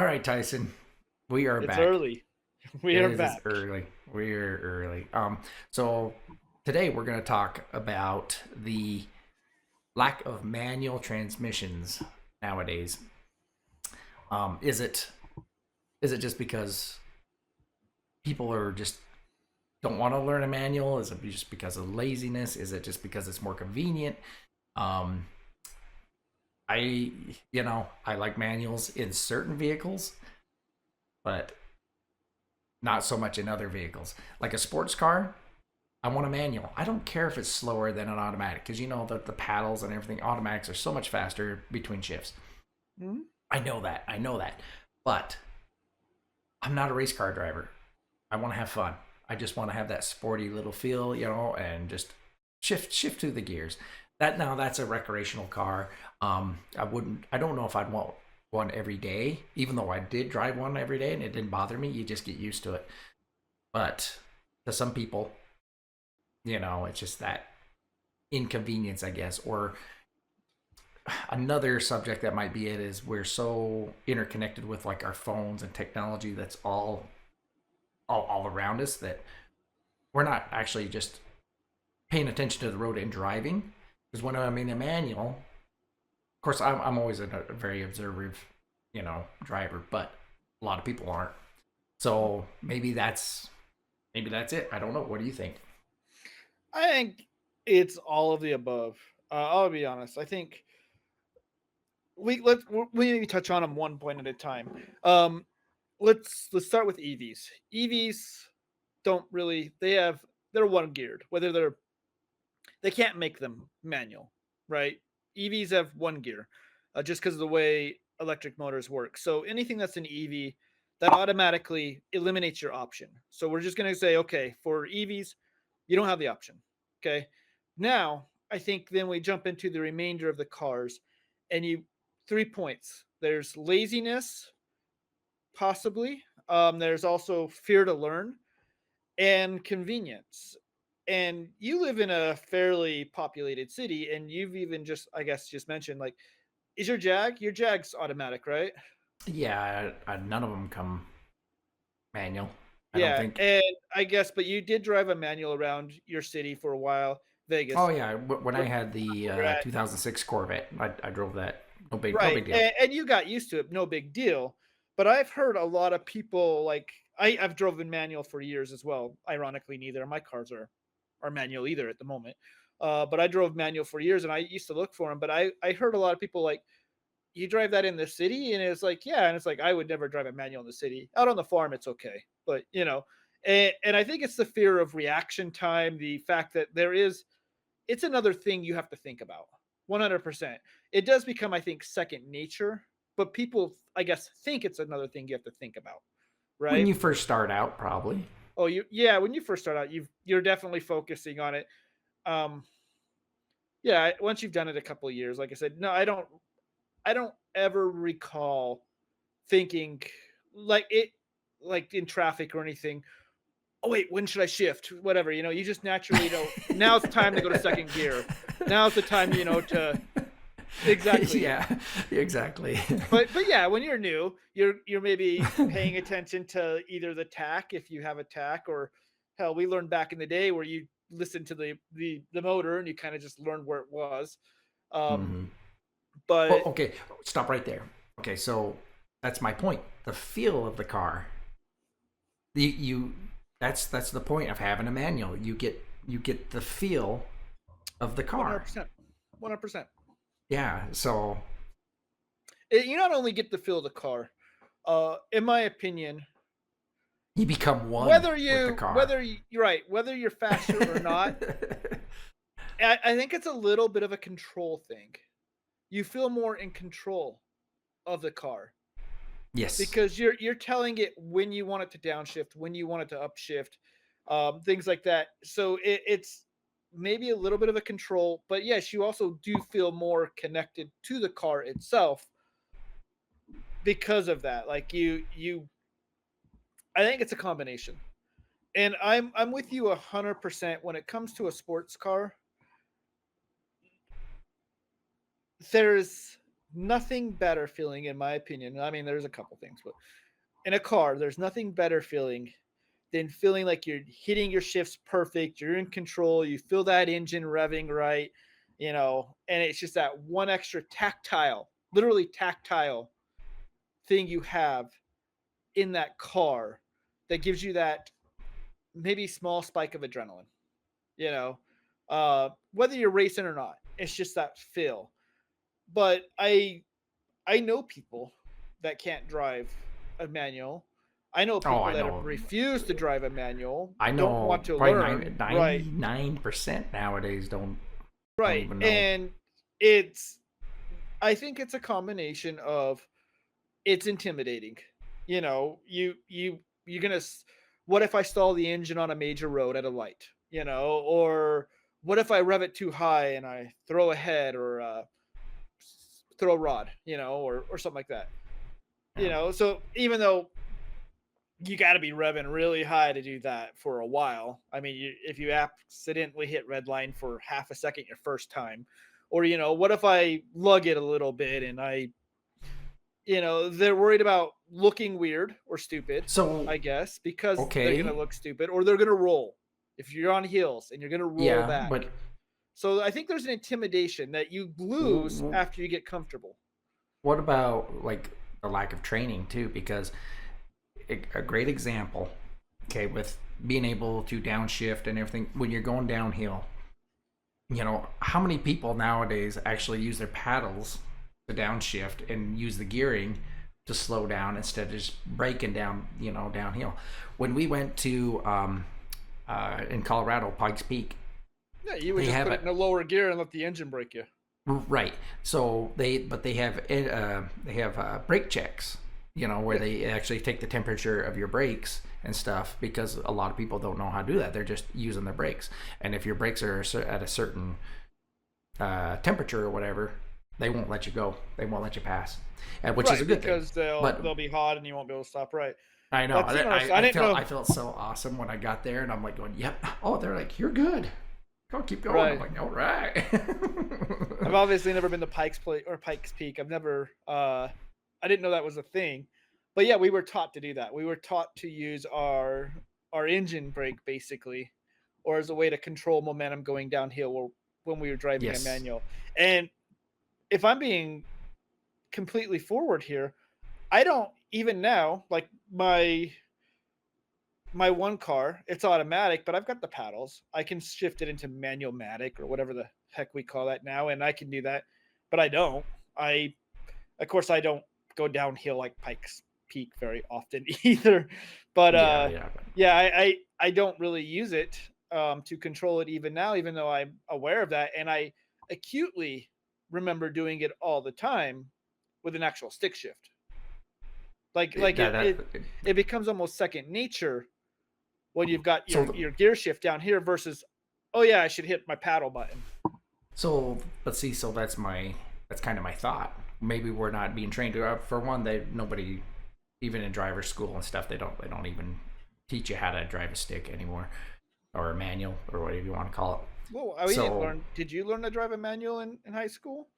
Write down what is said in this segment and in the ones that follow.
All right, Tyson, we are It's back. early. We It are is back. early. We're early. So today we're going to talk about the lack of manual transmissions nowadays. Is it just because people are just don't want to learn a manual? Is it just because of laziness? Is it just because it's more convenient? Um, I I like manuals in certain vehicles, but not so much in other vehicles. Like a sports car, I want a manual. I don't care if it's slower than an automatic because you know that the paddles and everything, automatics are so much faster between shifts. Mhm. I know that. I know that. But I'm not a race car driver. I want to have fun. I just want to have that sporty little feel, and just shift through the gears. That's a recreational car. I don't know if I'd want one every day, even though I did drive one every day and it didn't bother me. You just get used to it. But to some people, it's just that inconvenience, I guess. Or another subject that might be it is we're so interconnected with like our phones and technology that's all around us that we're not actually just paying attention to the road and driving. Because when I'm in a manual, of course, I'm always a very observant, driver, but a lot of people aren't. So maybe that's it. I don't know. What do you think? I think it's all of the above. I'll be honest. I think we maybe touch on them one point at a time. Let's start with EVs. EVs don't really they're one geared. They can't make them manual, right? EVs have one gear, just because of the way electric motors work. So anything that's an EV, that automatically eliminates your option. So we're just going to say, okay, for EVs, you don't have the option. Okay. Now, I think then we jump into the remainder of the cars, and 3 points. There's laziness, possibly. There's also fear to learn and convenience. And you live in a fairly populated city, and you've even just, I guess, just mentioned like, is your Jag's automatic, right? Yeah, none of them come manual. I don't Yeah, think. and I guess, but you did drive a manual around your city for a while, Oh Vegas, yeah, when I where had the you're at, 2006 Corvette, I drove that. No right? big deal. And you got used to it, no big deal. But I've heard a lot of people like I've driven manual for years as well. Ironically, neither of my cars are manual either at the moment. But I drove manual for years, and I used to look for them. But I heard a lot of people like, you drive that in the city, and it's like, yeah, and it's like I would never drive a manual in the city. Out on the farm, it's okay, but and I think it's the fear of reaction time, the fact that it's another thing you have to think about. 100%. It does become, I think, second nature, but people, I guess, think it's another thing you have to think about, When right? you first start out, probably. Oh, yeah, when you first start out, you're definitely focusing on it. Um, yeah, once you've done it a couple of years, like I said, no, I don't ever recall thinking like it like in traffic or anything. Oh wait, when should I shift? Whatever, you just naturally now it's time to go to second gear. Now's the time, to exactly. Yeah, exactly. But yeah, when you're new, you're maybe paying attention to either the tack if you have a tack, or hell, we learned back in the day where you listen to the motor and you kind of just learn where it was. Um, hmm Well, but okay, stop right there. Okay, so that's my point. The feel of the car. You that's the point of having a manual. You get the feel of the car. 100%, 100%. Yeah, so You not only get the feel of the car, in my opinion, you become one whether with the you car. whether you you're right, whether you're faster or not, I think it's a little bit of a control thing. You feel more in control of the car Yes. because you're telling it when you want it to downshift, when you want it to upshift, things like that. So it's maybe a little bit of a control, but yes, you also do feel more connected to the car itself because of that. Like I think it's a combination. And I'm with you 100% when it comes to a sports car. There's nothing better feeling, in my opinion. I mean, there's a couple things, but in a car, there's nothing better feeling than feeling like you're hitting your shifts perfect. You're in control. You feel that engine revving right, and it's just that one extra tactile, literally tactile thing you have in that car that gives you that maybe small spike of adrenaline, you know, whether you're racing or not. It's just that feel. But I know people that can't drive a manual. I know Oh, people I that have know. refused to drive a manual, I don't know want to probably learn. Right, 99% nowadays don't right. even know. And it's, I think it's a combination of it's intimidating. You're gonna. What if I stall the engine on a major road at a light? Or what if I rev it too high and I throw a head or throw a rod? Or something like that. Yeah. So even though you got to be revving really high to do that for a while. I mean, if you accidentally hit red line for half a second your first time, or what if I lug it a little bit and they're worried about looking weird or stupid, So, I guess, because they're gonna okay, look stupid or they're gonna roll. If you're on heels and you're gonna roll yeah, back, but so I think there's an intimidation that you w- lose w- after you get comfortable. what about like the lack of training too? Because a great example, okay, with being able to downshift and everything when you're going downhill, how many people nowadays actually use their paddles to downshift and use the gearing to slow down instead of just breaking down, downhill? When we went to in Colorado, Pikes Peak, Yeah, you would they just have put it it in a lower gear and let the engine break you. right. So they have brake checks, where Yeah, they actually take the temperature of your brakes and stuff because a lot of people don't know how to do that. They're just using their brakes, and if your brakes are at a certain temperature or whatever, they won't let you go. They won't let you pass, which is a right, good thing. because they'll But they'll be hot and you won't be able to stop. Right. I know That's interesting. I I didn't felt know. so awesome when I got there, and I'm like going, "Yep." Oh, they're like, "You're good. Go keep going." I'm Right. like, "All right." I've obviously never been to Pikes Peak. I didn't know that was a thing. But yeah, we were taught to do that. We were taught to use our engine brake basically, or as a way to control momentum going downhill when we were driving a Yes. manual. And if I'm being completely forward here, I don't even now, like my one car, it's automatic, but I've got the paddles. I can shift it into manual matic or whatever the heck we call that now, and I can do that. But I don't. I Of course I don't go downhill like Pikes Peak very often either. But Yeah, yeah. yeah, I don't really use it to control it even now, even though I'm aware of that, and I acutely remember doing it all the time with an actual stick shift. Like That it becomes almost second nature when you've got so your gear shift down here versus, oh yeah, I should hit my paddle button. so let's see. So that's kind of my thought. Maybe we're not being trained. For one, they nobody, even in driver school and stuff, they don't even teach you how to drive a stick anymore, or a manual, or whatever you want to call Well, it. we didn't So learn. Did you learn to drive a manual in high school?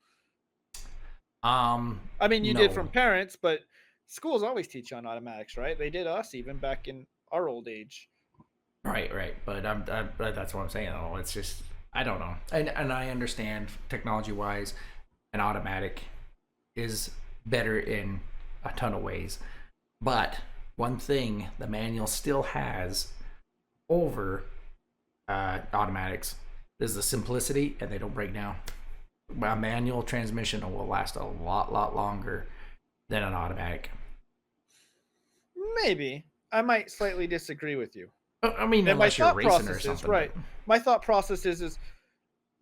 um I mean, you did no, from parents, but schools always teach you on automatics, right? They did us even back in our old age. right, but that's what I'm saying. Though it's just I don't know, and I understand technology wise, an automatic is better in a ton of ways. But one thing the manual still has over automatics is the simplicity, and they don't break down. A manual transmission will last a lot longer than an automatic. Maybe I might slightly disagree with you. I mean, And my unless you're thought racing or process is something, but right. My thought process is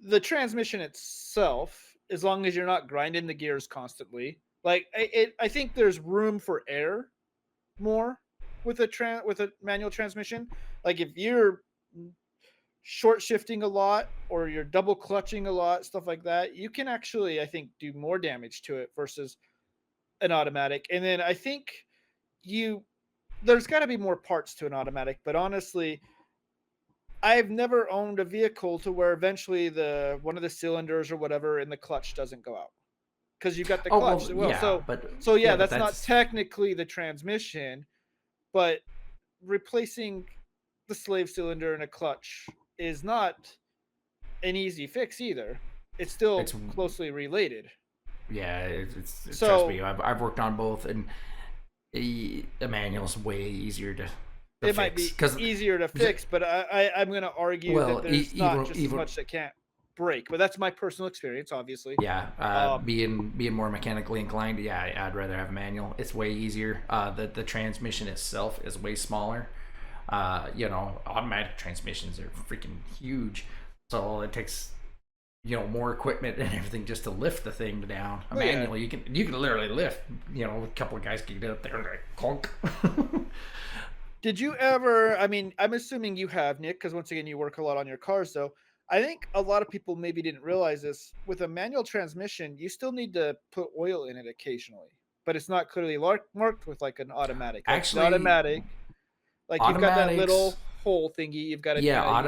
the transmission itself, as long as you're not grinding the gears constantly. Like I think there's room for error more with with a manual transmission. Like if you're short shifting a lot or you're double clutching a lot, stuff like that, you can actually, I think, do more damage to it versus an automatic. And then I think you there's got to be more parts to an automatic, but honestly, I've never owned a vehicle to where eventually the one of the cylinders or whatever in the clutch doesn't go out. because you've got the Oh clutch. well, Well, yeah, so but yeah, but that's not that's technically the transmission, but replacing the slave cylinder and a clutch is not an easy fix either. It's still it's closely related. yeah, trust So me, I've worked on both, and the manual's way easier to it might fix be because easier to fix, but I'm going to argue that well, there's not just as even much that can't break. But that's my personal experience, obviously. yeah, Um, being more mechanically inclined, yeah, I'd rather have a manual. It's way easier. The transmission itself is way smaller. Automatic transmissions are freaking huge, so it takes more equipment and everything just to lift the thing down. A oh yeah. manual, you can literally lift. A couple of guys can get up there and like clunk. Did you ever? I mean, I'm assuming you have, Nick, because once again, you work a lot on your cars. So I think a lot of people maybe didn't realize this. With a manual transmission, you still need to put oil in it occasionally, but it's not clearly marked with like an automatic. Like the Actually, automatic, like you've got that automatics. little hole thingy. You've got to Yeah, kind of usually.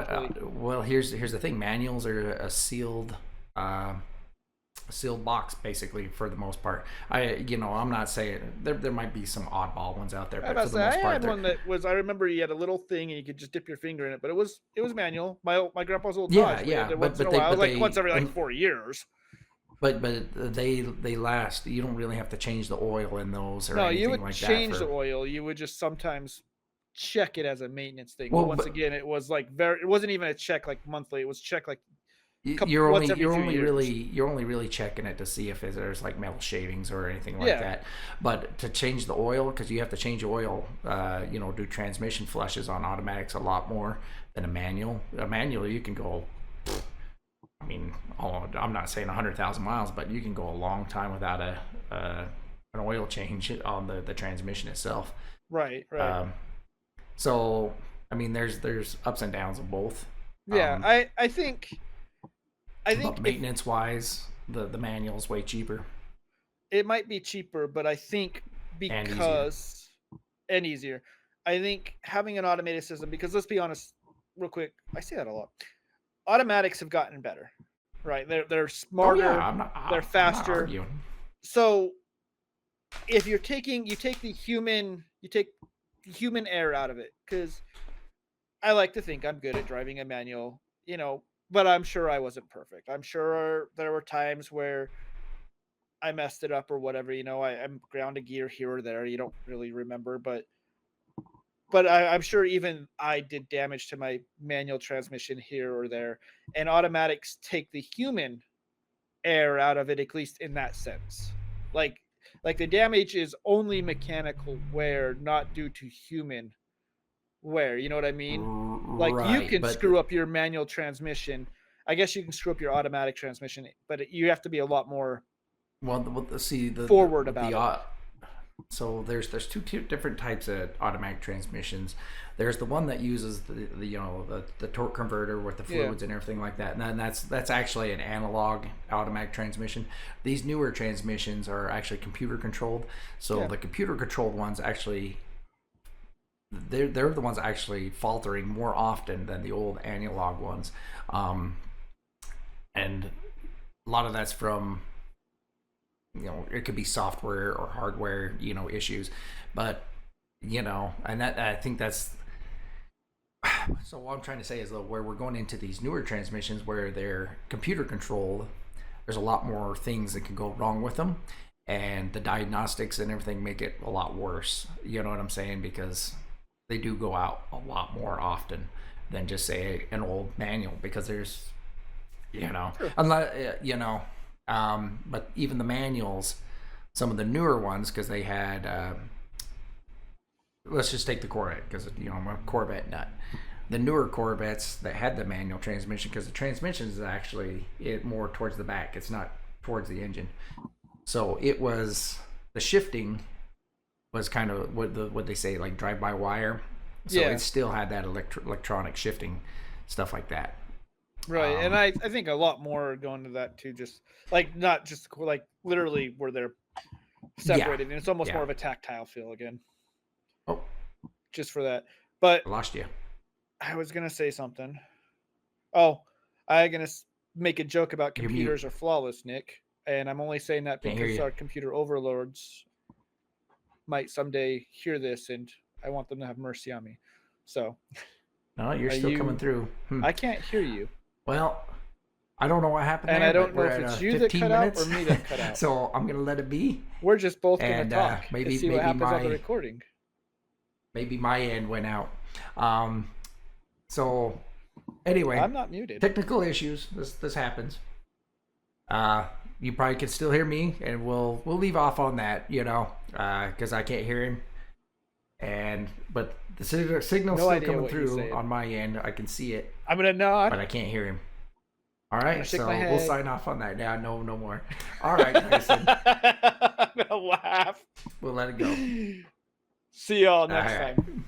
well, here's the thing. Manuals are a uh, sealed box basically for the most part. I'm not saying there might be some oddball ones out there, I but about for to the say I most part, had they're one that was. I remember you had a little thing and you could just dip your finger in it, but it was manual. My grandpa's old yeah, Dodge. We had yeah. it But once in but a they while, but like once they every like 4 years. but they last. You don't really have to change the oil in those or No, you anything would like that change the for. oil. You would just sometimes check it as a maintenance thing. But Well, once but again, it was like it wasn't even a check like monthly. It was check like you're only once every you're few only really years. you're only really checking it to see if there's like metal shavings or anything like Yeah. that. But to change the oil, because you have to change oil, do transmission flushes on automatics a lot more than a manual. A manual you can go. I mean, I'm not saying 100,000 miles, but you can go a long time without an oil change on the transmission itself. Right, right. Um, so I mean, there's ups and downs of both. Yeah, Um, I think but if maintenance wise, the manual's way cheaper it might be cheaper, but I think and easier. because and easier. I think having an automated system, because let's be honest, real quick, I say that a lot. Automatics have gotten better, right? They're Oh yeah, smarter, they're I'm not faster. arguing. So if you take the human error out of it, because I like to think I'm good at driving a manual, but I'm sure I wasn't perfect. I'm sure there were times where I messed it up or whatever. I'm ground a gear here or there. You don't really remember, but I'm sure even I did damage to my manual transmission here or there, and automatics take the human air out of it, at least in that sense. Like like the damage is only mechanical wear, not due to human wear. You know what I mean? Like you Right, can but screw up your manual transmission. I guess you can screw up your automatic transmission, but you have to be a lot more see forward about it. so there's different types of automatic transmissions. There's the one that uses the torque converter with the Yeah. fluids and everything like that, and then that's actually an analog automatic transmission. These newer transmissions are actually computer controlled. So Yeah. the computer controlled ones actually they're the ones actually faltering more often than the old analog ones, and a lot of that's from it could be software or hardware issues, but and that I think that's so what I'm trying to say is though where we're going into these newer transmissions where they're computer controlled, there's a lot more things that can go wrong with them, and the diagnostics and everything make it a lot worse. You know what I'm saying? Because they do go out a lot more often than just say an old manual, because there's Sure. unless but even the manuals, some of the newer ones, because they had let's just take the Corvette, because I'm a Corvette nut. The newer Corvettes that had the manual transmission, because the transmission is actually more towards the back, it's not towards the engine, so it was the shifting was kind of what they say, like drive by wire. So Yeah. it still had that electronic shifting stuff like that. Right. And um I think a lot more are going to that too. Just like not just like literally where they're yeah, separated, and it's almost more yeah. of a tactile feel again, Oh, just for that. But I lost you. I was gonna say something. Oh, I gonna make a joke about You're mute. computers are flawless, Nick. and I'm only saying that Can't hear because you. our computer overlords might someday hear this, and I want them to have mercy on me. So, No, you're are still coming you? through. I can't hear you, Well, I don't know what happened and there, I but don't know we're if at it's you that 15 cut out minutes. or me that cut out. So I'm gonna let it be. We're just both gonna And talk maybe and see what happens on the my recording. maybe my end went out. So anyway, I'm not muted. technical issues. This happens. You probably can still hear me, and we'll leave off on that, because I can't hear him. But the signal's No still idea coming what he's through saying. on my end. I can see it, I'm gonna nod. but I can't hear him. All gonna right, shake so my we'll head. sign off on that. Yeah, no more. All right, Tyson, I'm gonna laugh. we'll let it go. See y'all next All right. time.